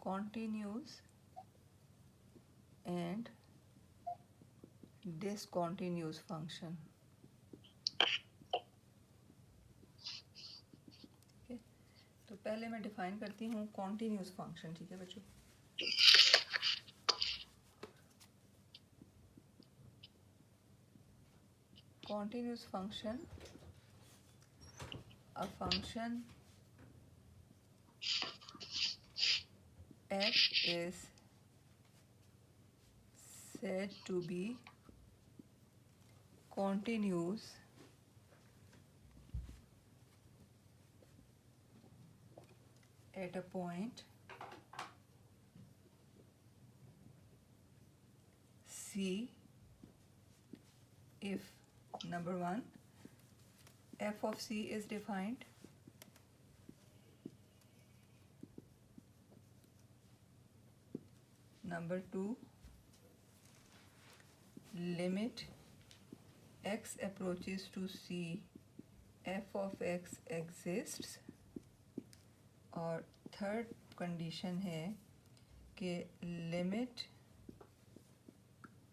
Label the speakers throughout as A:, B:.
A: continuous and discontinuous function. ठीक है, तो पहले मैं डिफाइन करती हूँ कॉन्टीन्यूस फंक्शन. ठीक है बच्चों, continuous function, a function f is said to be continuous at a point C if number 1 f of C is defined, number 2 limit x approaches to C f of x exists, और third condition है कि limit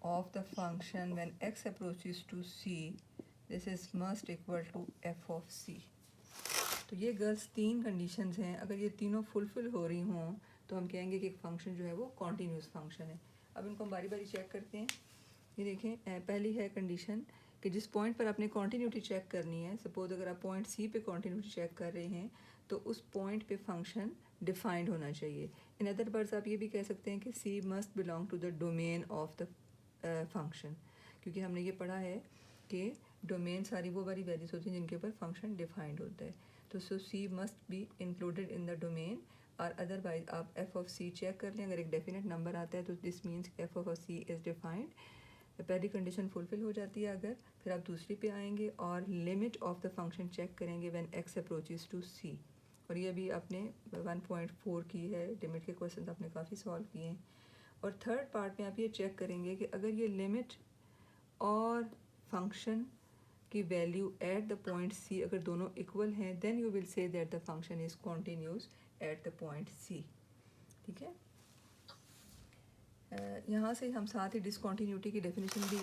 A: of the function when x approaches to c this is must equal to f of c. तो ये girls 3 conditions हैं. अगर ये तीनों fulfil हो रही हों तो हम कहेंगे कि एक फंक्शन जो है वो कॉन्टीन्यूस फंक्शन है. अब इनको हम बारी बारी चेक करते हैं. ये देखें, पहली है कंडीशन कि जिस पॉइंट पर आपने कॉन्टीन्यूटी चेक करनी है, सपोज अगर आप पॉइंट सी पे कॉन्टीन्यूटी चेक कर रहे हैं तो उस पॉइंट पे फंक्शन डिफाइंड होना चाहिए. इन अदर वर्ड्स आप ये भी कह सकते हैं कि c must belong to the domain of the function, क्योंकि हमने ये पढ़ा है कि डोमेन सारी वो वाली वैल्यूज होती हैं जिनके ऊपर फंक्शन डिफाइंड होता है. तो so c must be included in the domain, और अदरवाइज आप एफ ऑफ सी चेक कर लें. अगर एक डेफिनेट नंबर आता है तो this means f of c is defined. पहली कंडीशन फुलफिल हो जाती है अगर, फिर आप दूसरी पे आएंगे और limit of the function check करेंगे when x approaches to c. और ये भी आपने 1.4 की है, लिमिट के क्वेश्चन आपने काफ़ी सॉल्व किए हैं. और थर्ड पार्ट में आप ये चेक करेंगे कि अगर ये लिमिट और फंक्शन की value at the point c अगर दोनों इक्वल हैं then you will say that the function is continuous at the point c. ठीक है, यहाँ से हम साथ ही डिसकॉन्टीन्यूटी की डेफिनेशन भी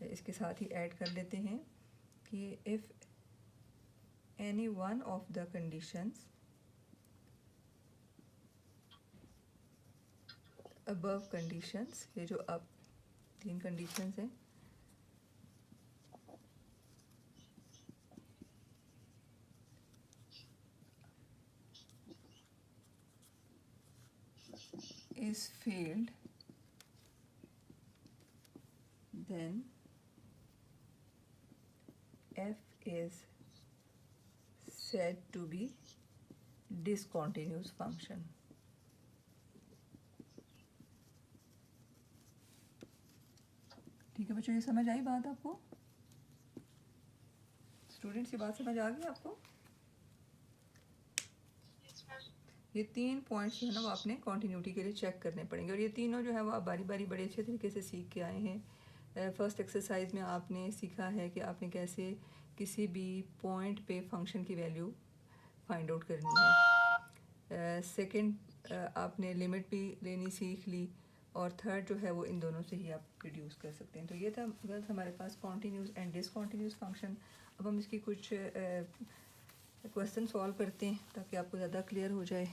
A: इसके साथ ही ऐड कर लेते हैं कि if any one of the conditions above conditions, ये जो अब 3 कंडीशंस हैं, is failed, then f is said to be discontinuous function. ठीक है बच्चों, ये समझ आई बात आपको? स्टूडेंट्स ये बात समझ आ गई आपको? ये 3 पॉइंट्स जो है ना वो आपने कॉन्टीन्यूटी के लिए चेक करने पड़ेंगे, और ये तीनों जो है वो आप बारी बारी बड़े अच्छे तरीके से सीख के आए हैं. फर्स्ट एक्सरसाइज में आपने सीखा है कि आपने कैसे किसी भी पॉइंट पे फंक्शन की वैल्यू फाइंड आउट करनी है. सेकंड आपने लिमिट भी लेनी सीख ली, और थर्ड जो है वो इन दोनों से ही आप रिड्यूस कर सकते हैं. तो ये था गर्ल्स हमारे पास कॉन्टीन्यूस एंड डिसकॉन्टीन्यूस फंक्शन. अब हम इसकी कुछ क्वेश्चन सॉल्व करते हैं ताकि आपको ज़्यादा क्लियर हो जाए.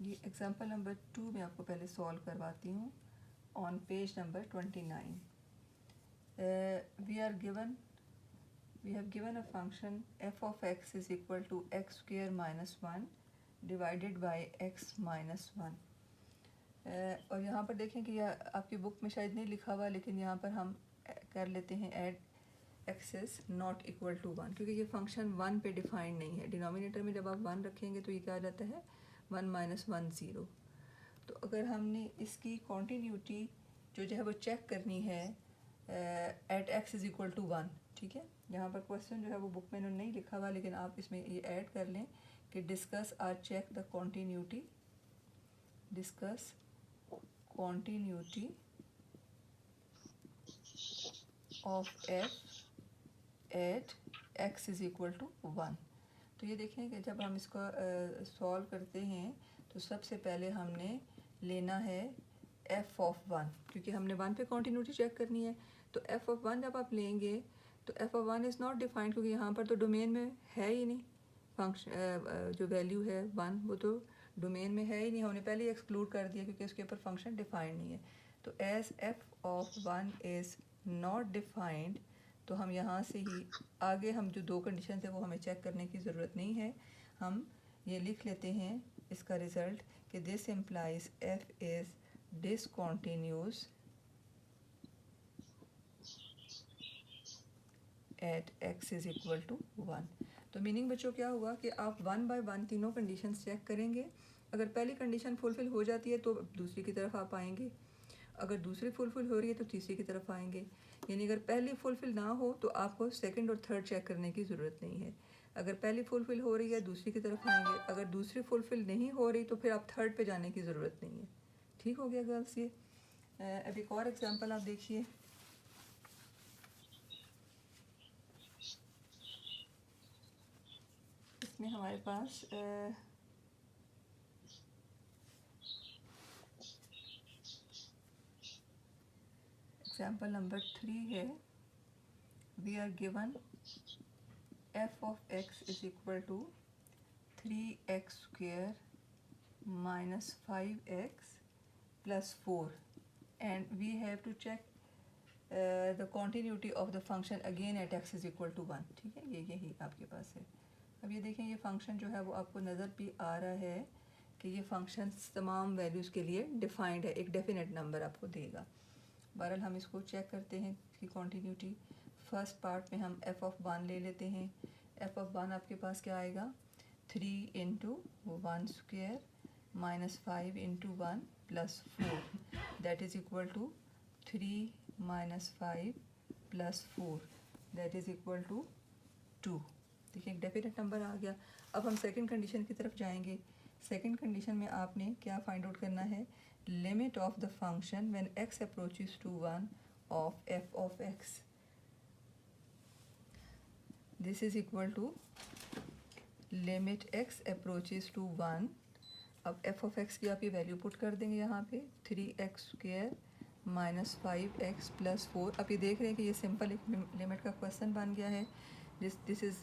A: ये एग्जांपल नंबर 2 में आपको पहले सॉल्व करवाती हूँ. On page number 29 we have given a function f of x is equal to x square minus 1 divided by x minus 1. और यहाँ पर देखें कि यह आपकी बुक में शायद नहीं लिखा हुआ, लेकिन यहाँ पर हम कर लेते हैं at x is not equal to 1, क्योंकि ये फंक्शन 1 पे डिफाइंड नहीं है. डिनोमिनेटर में जब आप 1 रखेंगे तो ये क्या आ जाता है 1 माइनस 1 0. तो अगर हमने इसकी कॉन्टीन्यूटी जो है वो चेक करनी है at x is equal to 1. ठीक है, यहाँ पर क्वेश्चन जो है वो बुक में इन्होंने नहीं लिखा हुआ, लेकिन आप इसमें ये ऐड कर लें कि discuss or check the continuity, discuss continuity of f at x is equal to 1। तो ये देखें कि जब हम इसको सॉल्व करते हैं तो सबसे पहले हमने लेना है एफ ऑफ 1, क्योंकि हमने 1 पे कॉन्टीन्यूटी चेक करनी है। तो एफ ऑफ 1 जब आप लेंगे तो F of 1 is not defined, क्योंकि यहाँ पर तो डोमेन में है ही नहीं। फंक्शन जो वैल्यू है 1 वो तो डोमेन में है ही नहीं, हमने पहले ही एक्सक्लूड कर दिया क्योंकि उसके ऊपर फंक्शन डिफाइंड नहीं है। तो as f of 1 is not defined, तो हम यहाँ से ही आगे हम जो दो कंडीशन है वो हमें चेक करने की ज़रूरत नहीं है। हम ये लिख लेते हैं इसका रिज़ल्ट कि this implies f is discontinuous at x is equal to 1। तो मीनिंग बच्चों क्या हुआ कि आप 1 बाय 1 तीनों कंडीशन चेक करेंगे। अगर पहली कंडीशन फुलफ़िल हो जाती है तो दूसरी की तरफ आप आएंगे, अगर दूसरी फुलफ़िल हो रही है तो तीसरी की तरफ आएंगे। यानी अगर पहली फुलफ़िल ना हो तो आपको सेकंड और थर्ड चेक करने की ज़रूरत नहीं है। अगर पहली फुलफ़िल हो रही है दूसरी की तरफ आएंगे, अगर दूसरी फुलफ़िल नहीं हो रही तो फिर आप थर्ड पे जाने की ज़रूरत नहीं है। ठीक हो गया गर्ल्स? ये अब एक और एग्जांपल आप देखिए। इसमें हमारे पास एग्जांपल नंबर 3 है। We are given f of x is equal to 3x square minus 5x plus 4 and we have to check the continuity of the function again at x is equal to 1। ठीक है, ये यही आपके पास है। अब ये देखें, ये फंक्शन जो है वो आपको नज़र भी आ रहा है कि ये फंक्शन तमाम वैल्यूज़ के लिए डिफाइंड है, एक डेफिनेट नंबर आपको देगा। बहरहाल हम इसको चेक करते हैं इसकी कॉन्टीन्यूटी। फर्स्ट पार्ट में हम एफ ऑफ 1 ले लेते हैं। एफ ऑफ 1 आपके पास क्या आएगा? 3 into 1 square minus 5 into 1 plus 4 that is equal to 3 minus 5 plus 4 that is equal to 2। देखिए एक डेफिनेट नंबर आ गया। अब हम सेकंड कंडीशन की तरफ जाएंगे। सेकंड कंडीशन में आपने क्या फाइंड आउट करना है? Limit of the function when x approaches to 1 of f of x, this is equal to limit x approaches to 1। अब f ऑफ x की आप ये वैल्यू पुट कर देंगे यहाँ पे 3x square minus 5x plus 4। अब ये देख रहे हैं कि ये सिंपल एक लिमिट का क्वेश्चन बन गया है। This is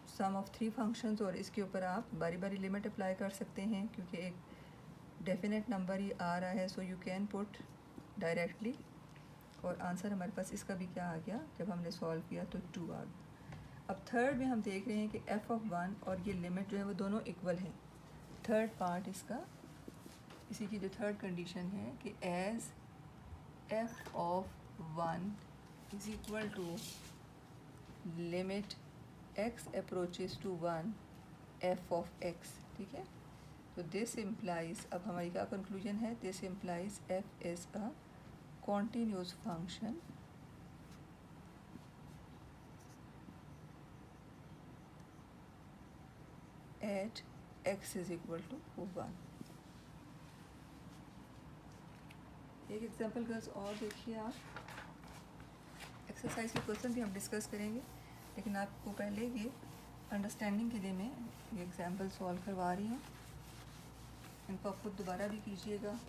A: sum of 3 functions, और इसके ऊपर आप बारी बारी लिमिट अप्लाई कर सकते हैं क्योंकि एक डेफिनेट नंबर ही आ रहा है। So you can put directly, और आंसर हमारे पास इसका भी क्या आ गया? जब हमने सॉल्व किया तो 2 आ गया। अब थर्ड में हम देख रहे हैं कि एफ ऑफ 1 और ये लिमिट जो है वो दोनों इक्वल हैं। थर्ड पार्ट इसका, इसी की जो थर्ड कंडीशन है कि as f of 1 is equal to limit x approaches to 1 f of x। ठीक है, तो दिस इम्प्लाइज, अब हमारी क्या कंक्लूजन है? This implies f is a continuous function at x is equal to 1। एक एग्जाम्पल गर्ल्स और देखिए आप। एक्सरसाइज के क्वेश्चन भी हम डिस्कस करेंगे, लेकिन आपको पहले ये अंडरस्टैंडिंग के लिए मैं ये एग्जाम्पल सॉल्व करवा रही हूँ, इनको आप खुद दोबारा भी कीजिएगा।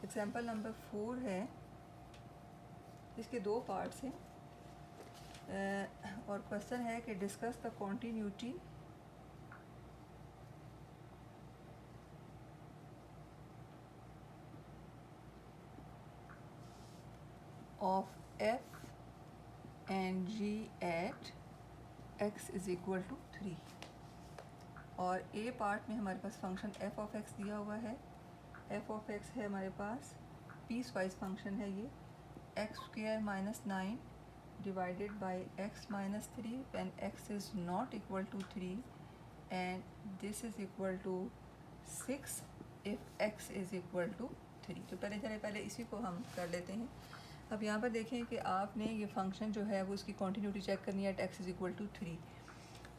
A: एग्जाम्पल नंबर 4 है, इसके 2 पार्ट्स हैं और क्वेश्चन है कि discuss the continuity of f and g at x is equal to 3। और ए पार्ट में हमारे पास फंक्शन f ऑफ x दिया हुआ है। f ऑफ x है हमारे पास पीस वाइज फंक्शन है ये, x square minus 9 divided by x minus 3 when x is not equal to 3 and this is equal to 6 if x is equal to 3। तो पहले इसी को हम कर लेते हैं। अब यहाँ पर देखें कि आपने ये फंक्शन जो है वो उसकी कॉन्टीन्यूटी चेक करनी है at x is equal to 3,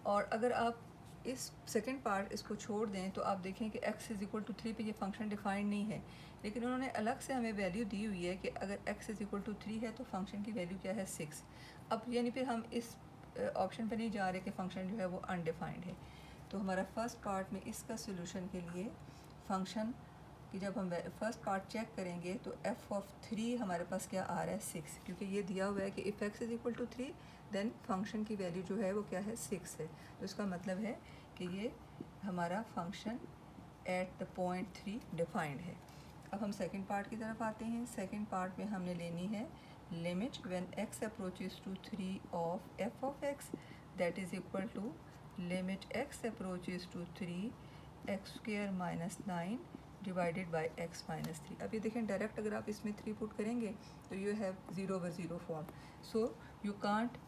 A: और अगर आप इस सेकंड पार्ट इसको छोड़ दें तो आप देखें कि x इज़ इक्वल टू 3 पे ये फंक्शन डिफाइंड नहीं है, लेकिन उन्होंने अलग से हमें वैल्यू दी हुई है कि अगर x इज़ इक्वल टू 3 है तो फंक्शन की वैल्यू क्या है 6। अब यानी फिर हम इस ऑप्शन पे नहीं जा रहे कि फंक्शन जो है वो अनडिफाइंड है। तो हमारा फर्स्ट पार्ट में इसका सोल्यूशन के लिए फंक्शन कि जब हम फर्स्ट पार्ट चेक करेंगे तो f ऑफ 3 हमारे पास क्या आ रहा है 6, क्योंकि ये दिया हुआ है कि if x is equal to 3 then function की वैल्यू जो है वो क्या है 6 है। तो इसका मतलब है कि ये हमारा function at the point 3 defined है। अब हम सेकंड पार्ट की तरफ आते हैं। सेकंड पार्ट में हमने लेनी है limit when x approaches to 3 of f of x that is equal to limit x approaches to 3 x square minus 9 divided by x minus 3। अब ये देखें डायरेक्ट अगर आप इसमें 3 पुट करेंगे तो you have 0/0 form, so you can't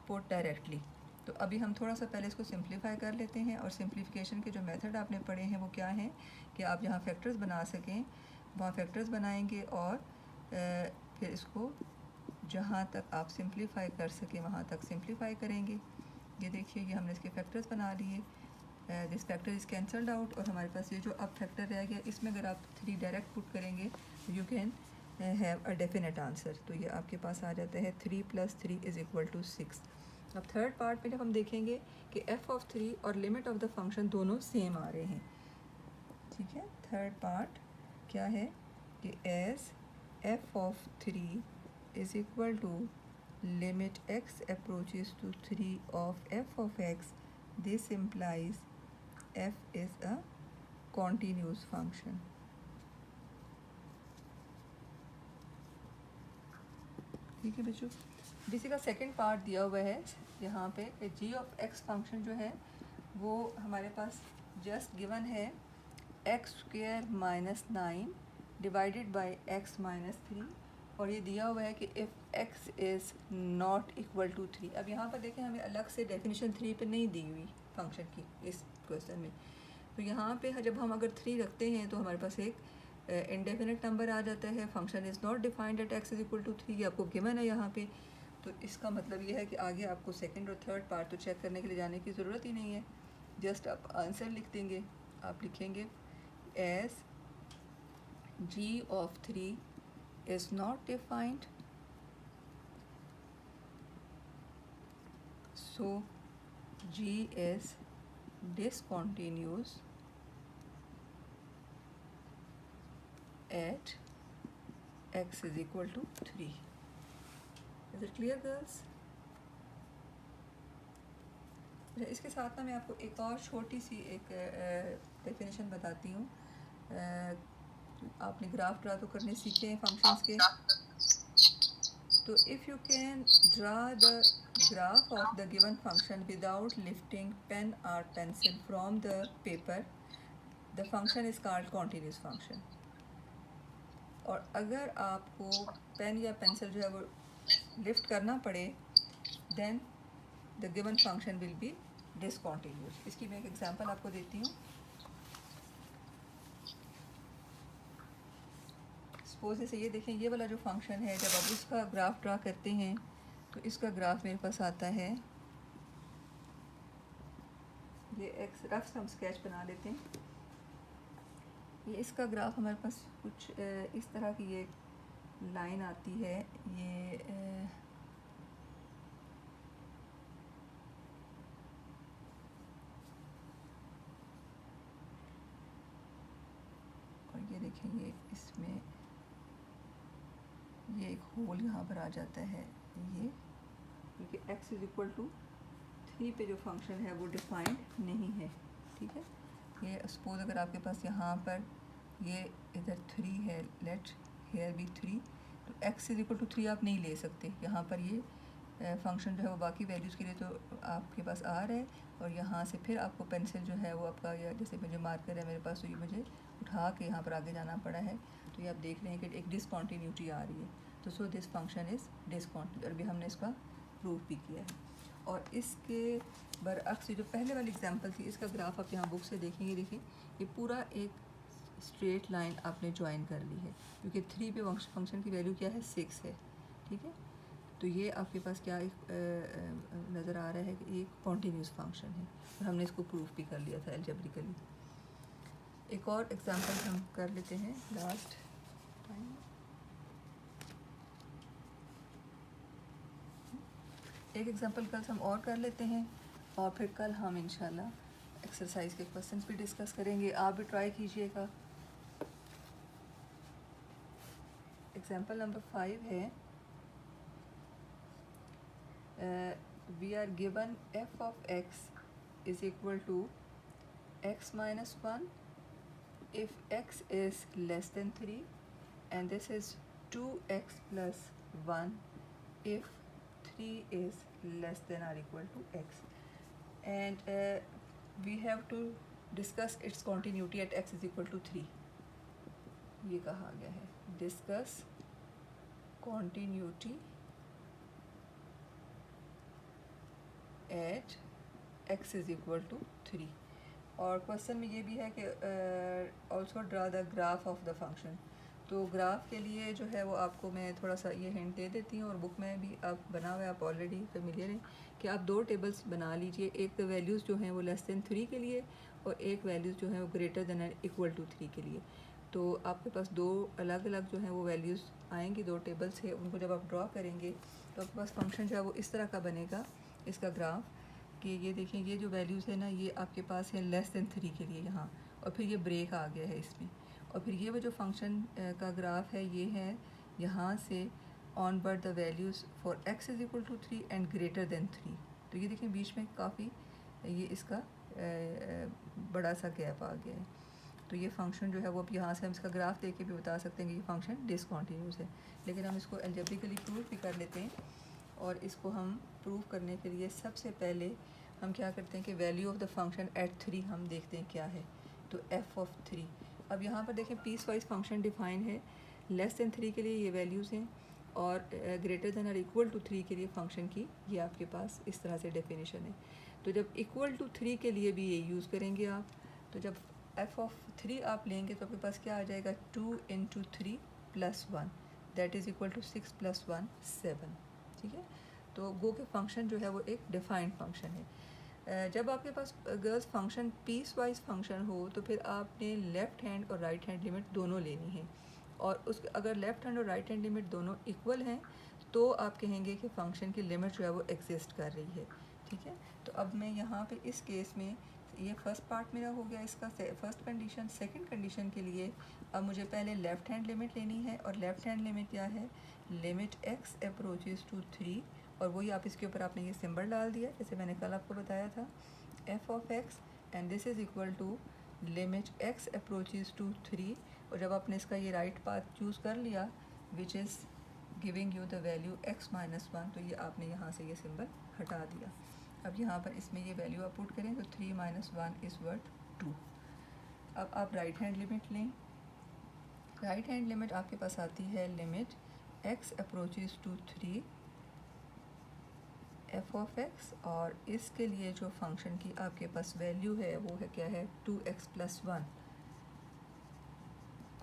A: put directly. तो अभी हम थोड़ा सा पहले इसको सिंप्लीफाई कर लेते हैं, और सिंप्लीफिकेशन के जो मेथड आपने पढ़े हैं वो क्या हैं कि आप जहाँ फैक्टर्स बना सकें वहाँ फैक्टर्स बनाएंगे, और फिर इसको जहाँ तक आप सिंप्लीफाई कर सकें वहाँ तक सिंप्लीफाई करेंगे। ये देखिए ये हमने इसके फैक्टर्स बना लिए, this factor is cancelled out, और हमारे पास ये जो अब फैक्टर रह गया इसमें अगर आप 3 डायरेक्ट पुट करेंगे you can have a definite answer. तो ये आपके पास आ जाता है 3 + 3 इज़ इक्वल टू 6। अब थर्ड पार्ट में जब हम देखेंगे कि f ऑफ 3 और लिमिट ऑफ द फंक्शन दोनों सेम आ रहे हैं, ठीक है। थर्ड पार्ट क्या है कि as f of 3 is equal to limit x approaches to 3 of f of x, this implies f is a continuous function. ठीक है बच्चों, इसी का सेकंड पार्ट दिया हुआ है यहाँ पे g ऑफ x फंक्शन जो है वो हमारे पास जस्ट गिवन है x square minus 9 divided by x minus 3, और ये दिया हुआ है कि if x is not equal to 3। अब यहाँ पर देखें हमें अलग से डेफिनेशन 3 पे नहीं दी हुई फंक्शन की इस क्वेश्चन में, तो यहाँ पे जब हम अगर 3 रखते हैं तो हमारे पास एक इंडेफिनेट नंबर आ जाता है। Function is not defined at x is equal to 3, ये आपको गिवन है यहाँ पे। तो इसका मतलब ये है कि आगे आपको सेकंड और थर्ड पार्ट तो चेक करने के लिए जाने की ज़रूरत ही नहीं है, जस्ट आप आंसर लिख देंगे। आप लिखेंगे as g of 3 is not defined, so g इज़ discontinuous at x is equal to 3. Is it clear girls? इसके साथ ना मैं आपको एक और छोटी सी एक डेफिनेशन बताती हूँ। आपने ग्राफ ड्रा तो करने सीखे हैं फंक्शंस के, तो if you can draw the graph of the given function without lifting pen और pencil from the paper, the function is called continuous function. और अगर आपको पेन या पेंसिल जो है वो लिफ्ट करना पड़े then the given function will be discontinuous. इसकी मैं एक एग्जांपल आपको देती हूँ। सपोज जैसे ये देखें, ये वाला जो फंक्शन है जब आप इसका ग्राफ ड्रा करते हैं तो इसका ग्राफ मेरे पास आता है, ये एक रफ हम स्केच बना लेते हैं। ये इसका ग्राफ हमारे पास कुछ इस तरह की ये लाइन आती है, ये और ये देखें ये इसमें ये एक होल यहाँ पर आ जाता है, ये क्योंकि x इज़ इक्वल टू 3 पे जो फंक्शन है वो डिफाइंड नहीं है, ठीक है। ये सपोज अगर आपके पास यहाँ पर ये इधर 3 है, लेट हेयर बी 3, तो x इज़ इक्वल टू 3 आप नहीं ले सकते। यहाँ पर ये फंक्शन जो है वो बाकी वैल्यूज़ के लिए तो आपके पास आ रहा है, और यहाँ से फिर आपको पेंसिल जो है वो आपका, या जैसे मुझे मार्कर है मेरे पास तो ये मुझे उठा के यहाँ पर आगे जाना पड़ा है। तो ये आप देख रहे हैं कि एक डिसकॉन्टीन्यूटी आ रही है, तो so this function is discontinuous, और भी हमने इसका प्रूफ भी किया है। और इसके बरअक्स जो पहले वाली एग्जांपल थी, इसका ग्राफ आप यहाँ बुक से देखेंगे, देखिए ये पूरा एक स्ट्रेट लाइन आपने ज्वाइन कर ली है, क्योंकि 3 पे फंक्शन की वैल्यू क्या है 6 है, ठीक है। तो ये आपके पास क्या नज़र आ रहा है कि ये कॉन्टीन्यूस फंक्शन है और हमने इसको प्रूफ भी कर लिया था अलजेब्रिकली। एक और एग्जांपल हम कर लेते हैं लास्ट टाइम। एक एग्जांपल कल हम और कर लेते हैं और फिर कल हम इंशाल्लाह एक्सरसाइज के क्वेश्चंस भी डिस्कस करेंगे। आप भी ट्राई कीजिएगा। एग्जांपल नंबर 5 है, we are given f of x is equal to x minus 1 if x is less than 3 and this is 2x plus 1 if 3 is less than or equal to x, and we have to discuss its continuity at x is equal to 3। ये कहा गया है discuss continuity at x is equal to 3। और question में ये भी है कि also draw the graph of the function. तो ग्राफ के लिए जो है वो आपको मैं थोड़ा सा ये हिंट दे देती हूँ और बुक में भी आप बना हुआ है, आप ऑलरेडी फेमिलियर हैं कि आप दो टेबल्स बना लीजिए, एक तो वैल्यूज़ जो हैं वो लेस देन 3 के लिए और एक वैल्यूज़ जो हैं वो greater than and equal to 3 के लिए। तो आपके पास दो अलग अलग जो हैं वो वैल्यूज़ आएंगी, दो टेबल्स है, उनको जब आप ड्रा करेंगे तो आपके पास फंक्शन जो है वो इस तरह का बनेगा इसका ग्राफ कि ये देखें ये जो वैल्यूज़ है ना ये आपके पास है लेस देन 3 के लिए यहाँ, और फिर ये ब्रेक आ गया है इसमें, और फिर ये वो जो फंक्शन का ग्राफ है ये है यहाँ से on but the values for x is equal to 3 and greater than 3। तो ये देखें बीच में काफ़ी ये इसका बड़ा सा गैप आ गया है। तो ये फंक्शन जो है वो अब यहाँ से हम इसका ग्राफ देख के भी बता सकते हैं कि ये फंक्शन डिसकॉन्टीन्यूस है, लेकिन हम इसको अलजेब्रिकली प्रूफ भी कर लेते हैं। और इसको हम प्रूव करने के लिए सबसे पहले हम क्या करते हैं कि value of the function at 3 हम देखते हैं क्या है, तो f ऑफ 3। अब यहाँ पर देखें पीस वाइज फंक्शन डिफाइन है, लेस देन 3 के लिए ये वैल्यूज़ हैं और ग्रेटर देन और इक्वल टू 3 के लिए फंक्शन की ये आपके पास इस तरह से डेफिनेशन है। तो जब इक्वल टू 3 के लिए भी ये यूज़ करेंगे आप, तो जब f ऑफ 3 आप लेंगे तो आपके पास क्या आ जाएगा 2 into 3 plus 1 that is equal to 6 plus 1 7। ठीक है, तो गो के फंक्शन जो है वो एक डिफाइंड फंक्शन है। जब आपके पास गर्ल्स फंक्शन पीस वाइज फंक्शन हो तो फिर आपने लेफ़्ट हैंड और राइट हैंड लिमिट दोनों लेनी है, और उस अगर लेफ़्ट हैंड और राइट हैंड लिमिट दोनों इक्वल हैं तो आप कहेंगे कि फ़ंक्शन की लिमिट जो है वो एग्जिस्ट कर रही है। ठीक है, तो अब मैं यहाँ पे इस केस में ये फर्स्ट पार्ट मेरा हो गया इसका फर्स्ट कंडीशन। सेकंड कंडीशन के लिए अब मुझे पहले लेफ़्ट हैंड लिमिट लेनी है, और लेफ़्ट हैंड लिमिट क्या है, लिमिट x अप्रोचेस टू 3, और वही आप इसके ऊपर आपने ये सिंबल डाल दिया जैसे मैंने कल आपको बताया था, f of x and this is equal to limit x approaches to 3। और जब आपने इसका ये राइट पाथ चूज़ कर लिया which is giving you the value x minus 1, तो ये आपने यहाँ से ये सिंबल हटा दिया। अब यहाँ पर इसमें ये वैल्यू आप पुट करें तो 3 माइनस 1 इज़ वर्थ 2। अब आप राइट हैंड लिमिट लें। राइट हैंड लिमिट आपके पास आती है limit x approaches to 3 f of x, और इसके लिए जो फंक्शन की आपके पास वैल्यू है वो है क्या है 2x प्लस 1,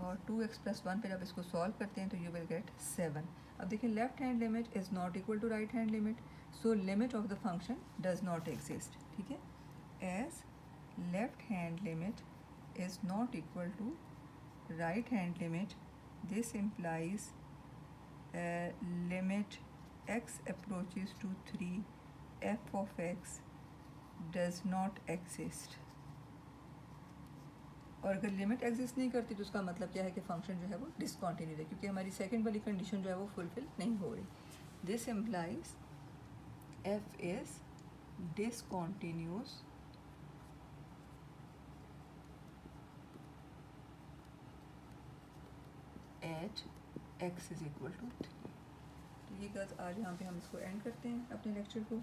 A: और 2x प्लस 1 फिर आप इसको सॉल्व करते हैं तो यू विल गेट 7। अब देखिए left hand limit is not equal to right hand limit, so limit of the function does not exist. ठीक है, as left hand limit is not equal to right hand limit, this implies limit x approaches to 3 f of x does not exist। और अगर limit exist नहीं करती तो उसका मतलब क्या है कि फंक्शन जो है वो डिसकॉन्टिन्यूस है, क्योंकि हमारी सेकंड वाली कंडीशन जो है वो फुलफिल नहीं हो रही। This implies f is discontinuous at x is equal to 3। तो ये गज आज यहाँ पे हम इसको एंड करते हैं अपने लेक्चर को।